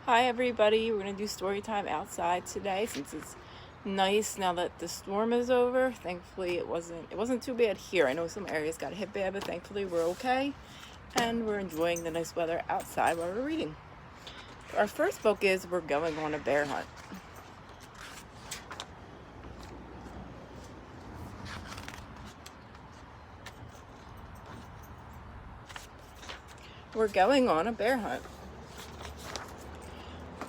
Hi everybody, we're going to do story time outside today since it's nice now that the storm is over. Thankfully it wasn't too bad here. I know some areas got hit bad, but thankfully we're okay and we're enjoying the nice weather outside while we're reading. Our first book is We're Going on a Bear Hunt. We're going on a bear hunt.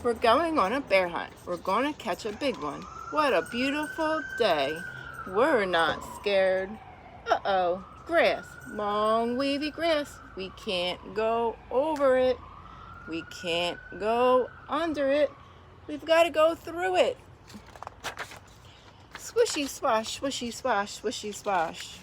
We're going on a bear hunt. We're going to catch a big one. What a beautiful day. We're not scared. Uh-oh, grass, long wavy grass. We can't go over it. We can't go under it. We've got to go through it. Swishy swash, swishy swash, swishy swash.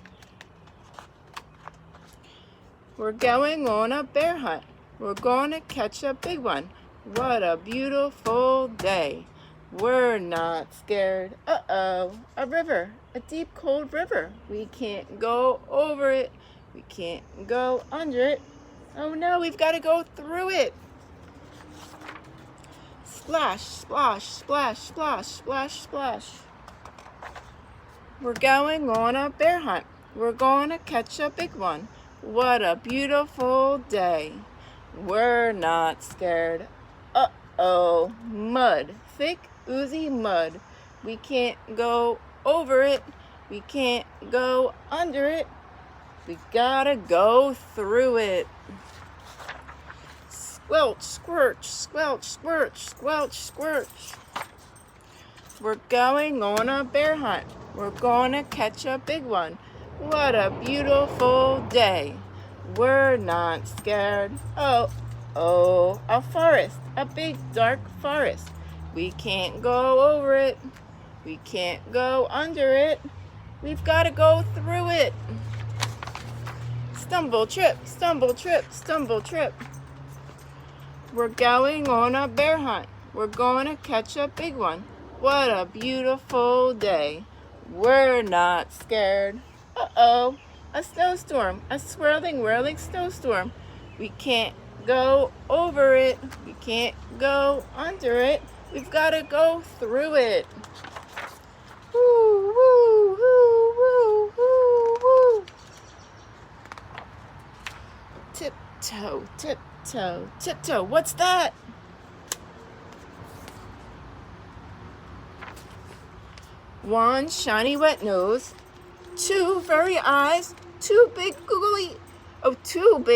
We're going on a bear hunt. We're going to catch a big one. What a beautiful day. We're not scared. Uh-oh, a river, a deep cold river. We can't go over it. We can't go under it. Oh no, we've got to go through it. Splash, splash, splash, splash, splash, splash. We're going on a bear hunt. We're going to catch a big one. What a beautiful day. We're not scared. Uh-oh, mud, thick, oozy mud. We can't go over it. We can't go under it. We gotta go through it. Squelch, squirch, squelch, squirch, squelch, squirch. We're going on a bear hunt. We're gonna catch a big one. What a beautiful day. We're not scared. Oh, a forest, a big dark forest. We can't go over it. We can't go under it. We've got to go through it. Stumble, trip, stumble, trip, stumble, trip. We're going on a bear hunt. We're going to catch a big one. What a beautiful day. We're not scared. Uh-oh, a snowstorm, a swirling, whirling snowstorm. We can't go over it. We can't go under it. We've got to go through it. Woo, woo, woo, woo, woo, woo. Tiptoe, tiptoe, tiptoe. What's that? One shiny wet nose, two furry eyes, two big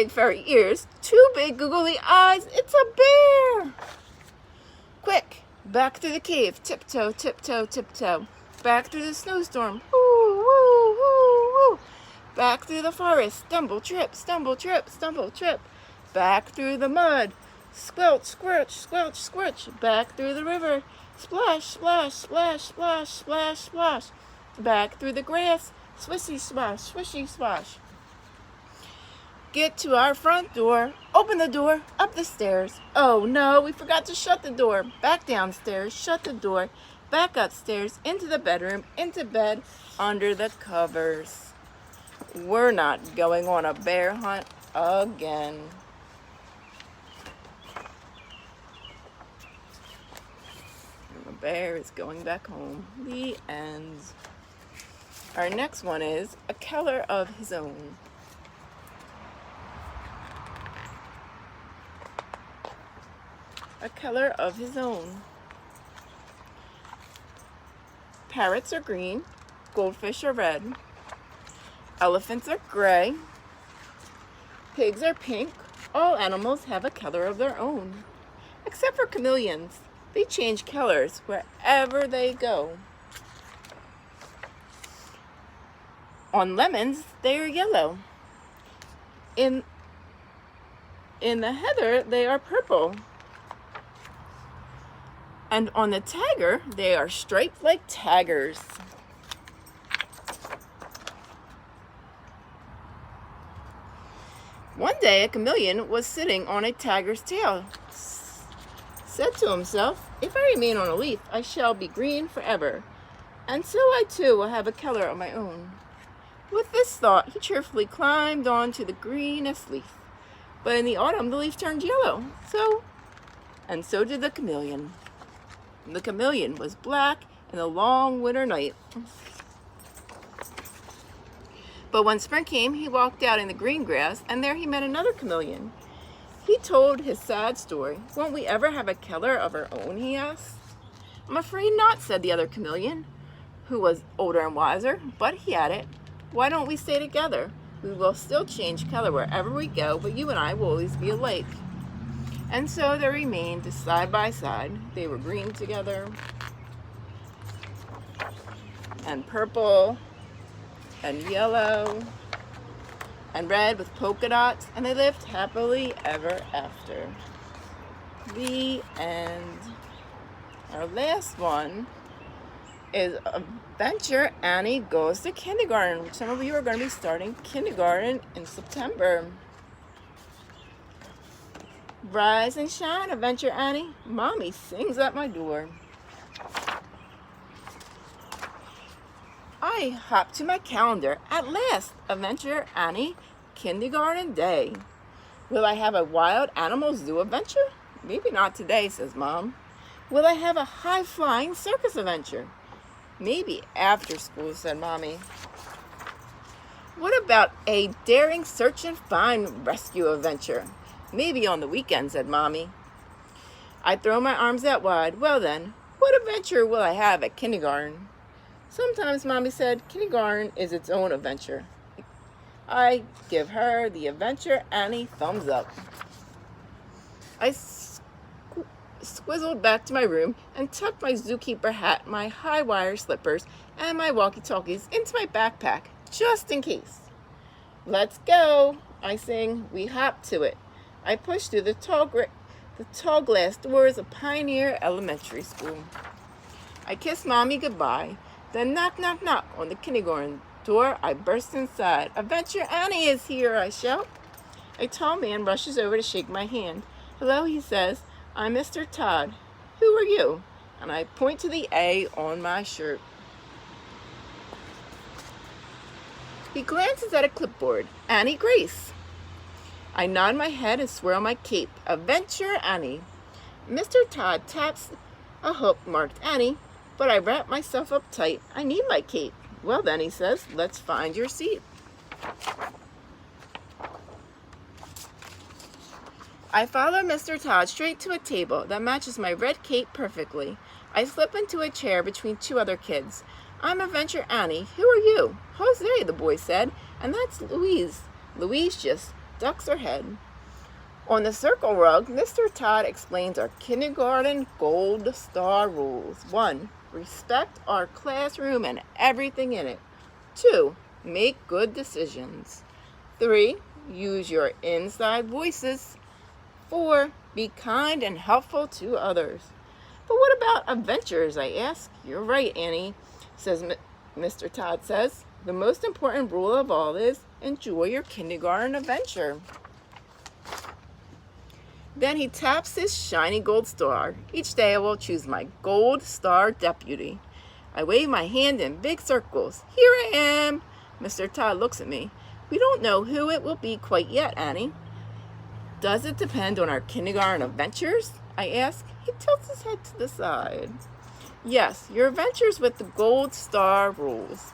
furry ears, two big googly eyes. It's a bear. Quick, back through the cave. Tiptoe, tiptoe, tiptoe. Back through the snowstorm. Woo, woo, woo, woo. Back through the forest. Stumble, trip, stumble, trip, stumble, trip. Back through the mud. Squelch, squirch, squelch, squirch. Back through the river. Splash, splash, splash, splash, splash, splash. Back through the grass. Swishy swash, swishy swash. Get to our front door. Open the door. Up the stairs. Oh no, we forgot to shut the door. Back downstairs. Shut the door. Back upstairs. Into the bedroom. Into bed. Under the covers. We're not going on a bear hunt again. The bear is going back home. The end. Our next one is A Color of His Own. A color of his own. Parrots are green, goldfish are red, elephants are gray, pigs are pink. All animals have a color of their own, except for chameleons. They change colors wherever they go. On lemons, they are yellow. In the heather, they are purple. And on the tiger, they are striped like tigers. One day, a chameleon was sitting on a tiger's tail. Said to himself, "If I remain on a leaf, I shall be green forever. And so I too will have a color of my own." With this thought, he cheerfully climbed onto the greenest leaf. But in the autumn, the leaf turned yellow. So and so did the chameleon. The chameleon was black in the long winter night. But when spring came, he walked out in the green grass, and there he met another chameleon. He told his sad story. "Won't we ever have a keller of our own?" he asked. "I'm afraid not," said the other chameleon, who was older and wiser. But he added, "Why don't we stay together? We will still change color wherever we go, but you and I will always be alike." And so they remained side by side. They were green together, and purple, and yellow, and red with polka dots, and they lived happily ever after. The end. Our last one is Adventure Annie Goes to Kindergarten. Some of you are going to be starting kindergarten in September. Rise and shine, Adventure Annie. Mommy sings at my door. I hop to my calendar. At last, Adventure Annie, kindergarten day. Will I have a wild animal zoo adventure? Maybe not today, says Mom. Will I have a high-flying circus adventure? Maybe after school, said Mommy. What about a daring search and find rescue adventure? Maybe on the weekend, said Mommy. I throw my arms out wide. Well then, what adventure will I have at kindergarten? Sometimes, Mommy said, kindergarten is its own adventure. I give her the Adventure Annie thumbs up. I squizzled back to my room and tucked my zookeeper hat, my high wire slippers, and my walkie-talkies into my backpack, just in case. Let's go, I sing. We hop to it. I push through the tall glass doors of Pioneer Elementary School. I kiss Mommy goodbye. Then knock, knock, knock on the kindergarten door. I burst inside. Adventure Annie is here, I shout. A tall man rushes over to shake my hand. Hello, he says. I'm Mr. Todd. Who are you? And I point to the A on my shirt. He glances at a clipboard. Annie Grace. I nod my head and swirl my cape. Adventure Annie. Mr. Todd taps a hook marked Annie, but I wrap myself up tight. I need my cape. Well then, he says, let's find your seat. I follow Mr. Todd straight to a table that matches my red cape perfectly. I slip into a chair between two other kids. I'm Adventure Annie. Who are you? Jose, the boy said. And that's Louise. Louise just ducks her head. On the circle rug, Mr. Todd explains our kindergarten gold star rules. 1. Respect our classroom and everything in it. 2. Make good decisions. 3. Use your inside voices. 4. Be kind and helpful to others. But what about adventures, I ask. You're right, Annie, says Mr. Todd says. The most important rule of all is enjoy your kindergarten adventure. Then he taps his shiny gold star. Each day I will choose my gold star deputy. I wave my hand in big circles. Here I am. Mr. Todd looks at me. We don't know who it will be quite yet, Annie. Does it depend on our kindergarten adventures? I ask. He tilts his head to the side. Yes, your adventures with the gold star rules.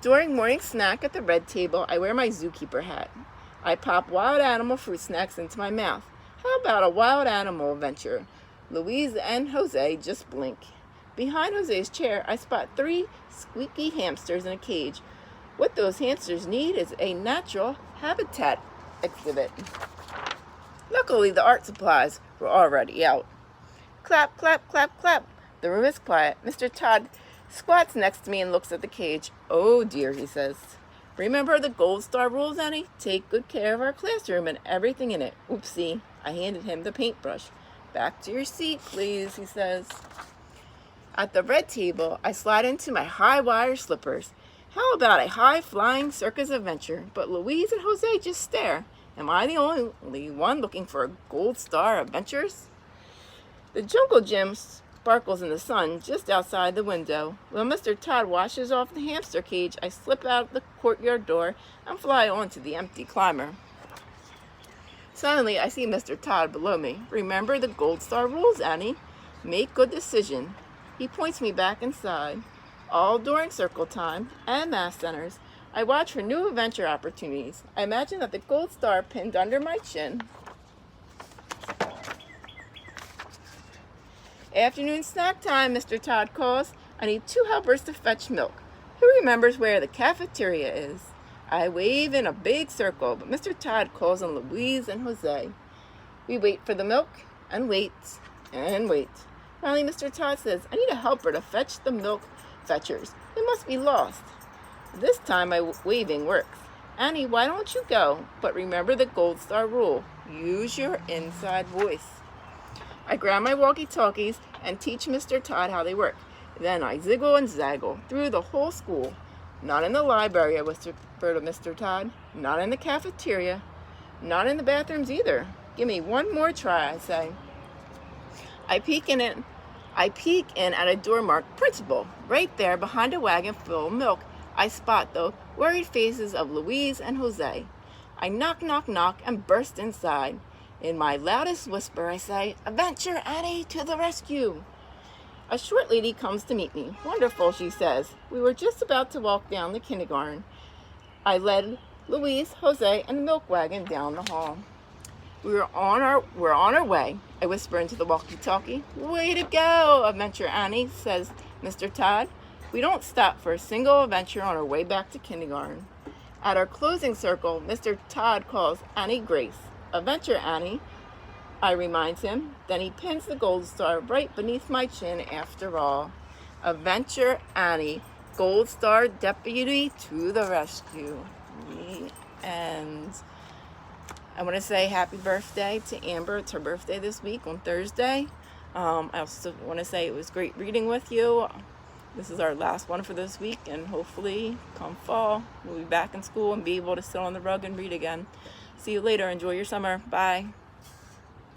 During morning snack at the red table, I wear my zookeeper hat. I pop wild animal fruit snacks into my mouth. How about a wild animal adventure? Louise and Jose just blink. Behind Jose's chair, I spot 3 squeaky hamsters in a cage. What those hamsters need is a natural habitat exhibit. Luckily, the art supplies were already out. Clap, clap, clap, clap. The room is quiet. Mr. Todd squats next to me and looks at the cage. Oh dear, he says. Remember the gold star rules, Annie? Take good care of our classroom and everything in it. Oopsie. I handed him the paintbrush. Back to your seat, please, he says. At the red table, I slide into my high wire slippers. How about a high-flying circus adventure? But Louise and Jose just stare. Am I the only one looking for gold star adventures? The jungle gym sparkles in the sun just outside the window. When Mr. Todd washes off the hamster cage, I slip out the courtyard door and fly onto the empty climber. Suddenly, I see Mr. Todd below me. Remember the Gold Star rules, Annie. Make good decision. He points me back inside. All during circle time and math centers, I watch for new adventure opportunities. I imagine that the gold star pinned under my chin. Afternoon snack time, Mr. Todd calls. I need 2 helpers to fetch milk. Who remembers where the cafeteria is? I wave in a big circle, but Mr. Todd calls on Louise and Jose. We wait for the milk and wait and wait. Finally, Mr. Todd says, I need a helper to fetch the milk fetchers. They must be lost. This time my waving works. Annie, why don't you go? But remember the Gold Star rule. Use your inside voice. I grab my walkie-talkies and teach Mr. Todd how they work. Then I ziggle and zaggle through the whole school. Not in the library, I whispered to Mr. Todd. Not in the cafeteria. Not in the bathrooms either. Give me one more try, I say. I peek in at a door marked Principal. Right there behind a wagon full of milk, I spot the worried faces of Louise and Jose. I knock, knock, knock, and burst inside. In my loudest whisper, I say, Adventure Annie to the rescue! A short lady comes to meet me. Wonderful, she says. We were just about to walk down the kindergarten. I led Louise, Jose, and the milk wagon down the hall. We're on our way, I whisper into the walkie-talkie. Way to go, Adventure Annie, says Mr. Todd. We don't stop for a single adventure on our way back to kindergarten. At our closing circle, Mr. Todd calls Annie Grace. Adventure Annie, I reminds him. Then he pins the gold star right beneath my chin after all. Adventure Annie, Gold Star Deputy to the rescue. The end. I want to say happy birthday to Amber. It's her birthday this week on Thursday. I also want to say it was great reading with you. This is our last one for this week, and hopefully come fall, we'll be back in school and be able to sit on the rug and read again. See you later. Enjoy your summer. Bye.